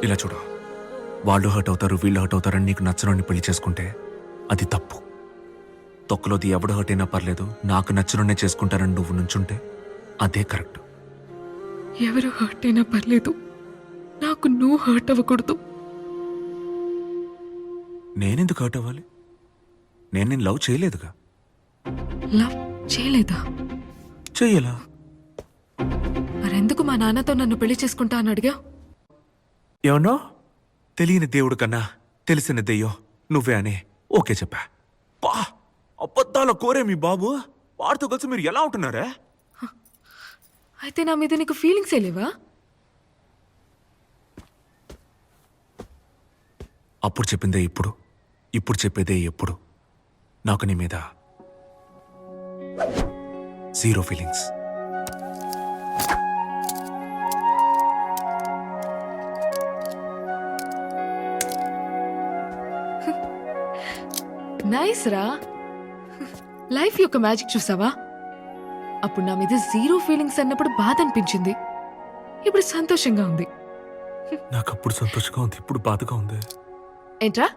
ఇలా చూడు, వాళ్ళు హర్ట్ అవుతారు, వీళ్ళు హర్ట్ అవుతారని నీకు నచ్చనోడిని పెళ్లి చేసుకుంటే అది తప్పు. తొక్కలోది ఎవడు హర్ట్ అయినా పర్లేదు, నాకు నచ్చినోడినే చేసుకుంటానని నువ్వు నుంచుంటే అదే కరెక్ట్. ఎవరు హర్ట్ అయినా పర్లేదు, నాకు నువ్వు హర్ట్ అవ్వకూడదు. నేనెందుకు హర్ట్ అవ్వాలి? నేను లవ్ చేయలేదుగా. లవ్ చేయలేదా? చెయ్యలా. మరెందుకు మా నాన్నతో నన్ను పెళ్లి చేసుకుంటా అని అడిగా? ఏమన్నా తెలియని దేవుడు కన్నా తెలిసిన దెయ్యం నువ్వే అని ఓకే చెప్పా. పా అబద్ధాల కోరే మీ బాబు, వాడితో కలిసి మీరు ఎలా ఉంటున్నారే? అయితే నా మీద నీకు ఫీలింగ్సే లేవా? అప్పుడు చెప్పిందే ఇప్పుడు, ఇప్పుడు చెప్పేదే ఎప్పుడు. నాకు నీ మీద జీరో ఫీలింగ్స్. నైస్ రా. లైఫ్ యొక్క మ్యాజిక్ చూసావా? అప్పుడు నా మీద జీరో ఫీలింగ్స్ అన్నప్పుడు బాధ అనిపించింది, ఇప్పుడు సంతోషంగా ఉంది. నాకు అప్పుడు సంతోషంగా ఉంది, ఇప్పుడు బాధగా ఉంది. ఏంట్రా?